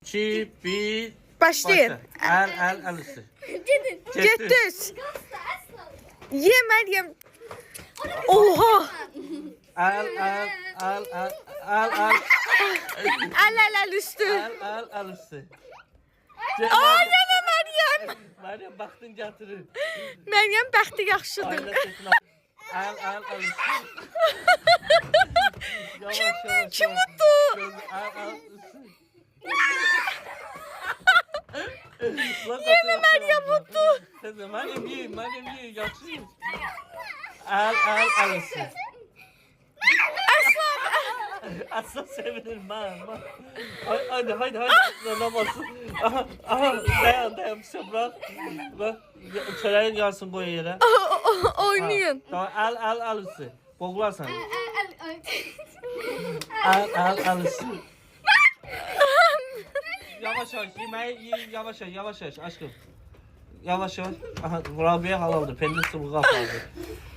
2, 1. Başlayın. El üstü. Getdiniz. Ye Meryem. Oha. El El üstü. üstü. Aa, yana Meryem. Meryem baktın getirir. Meryem bəxti yaxşıdır. Ayna setine. El üstü. Kim mutlu? El üstü. Yeme Meryem mutlu. Kızım Meryem ye, yaxşıyız. El üstü. Aslan sevinirim ben. Haydi. Namazsın. Aha, dayan, bir şey bırak. Bak, çöreğin yansın koy yere. Oynayın. Tamam, el üstü. Boğularsan. El üstü. Yavaş, yemeği yavaş aşkım. Yavaş. Aha, Rabia halaldır, pendisi bu kapalı.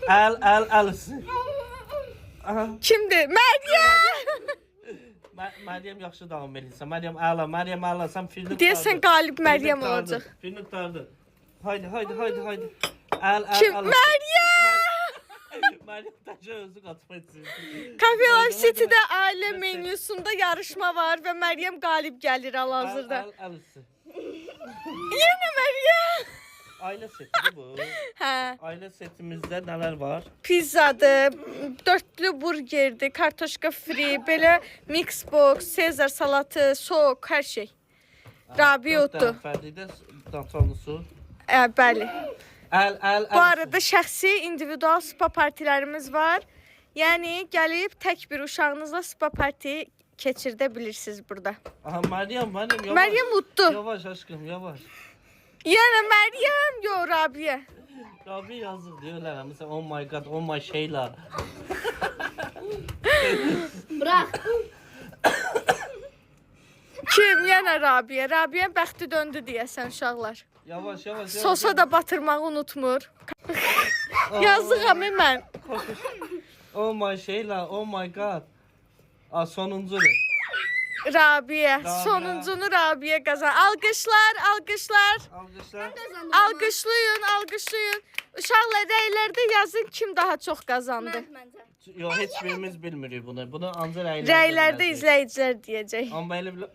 El üstü. Aha. Kimdir? Meryem. Meryem yaxşı davam edirsən. Meryem ağla. Sən filmi Deyəsən qalib Meryem olacaq. Filmi qurtardı. Haydi. Kim? Meryem. Meryem təcə özü qatıb etsin. Cafe Life City'də ailə menüsündə yarışma var və Meryem qalib gəlir hal-hazırda. El üstü. Yenə Meryem. Ailə setidir bu. Hə. Ailə setimizdə nələr var? Pizzadır, dörtlü burgerdir, kartoşka free, belə mix box, Sezar salatı, soğuk, hər şey. Rabi otdu. Fərdidə dantonlu su. Bəli. El. Bu arada şəxsi, individual spa partilərimiz var. Yəni gəlib tək bir uşağınızla spa parti keçirdə bilirsiniz burada. Aha, Meryem yavaş. Meryem utdu. Yavaş aşkım, yavaş. Yəni Meryem, yo Rabiyə. Rabi yazıq diyorlar. Mesela oh my god, oh my şeyler. Bırak. Kim? Yenə Rabiyə. Rabiyə bəxti döndü deyəsən uşaqlar. Yavaş. Sosa da batırmağı unutmur. Yazığam mən. Oh my şeyler, oh my god. Aa, sonuncu ne? Rabiyə. Rabia. Sonuncunu Rabiyə qazan. Alqışlar. Alkışlar. Alqışlayın. Uşaqlar rəylərdə yazın kim daha çox qazandı. Yok hiçbirimiz bilmiyor bunu. Bunu ancak Rəylərdə izləyicilər deyəcək. Ama elə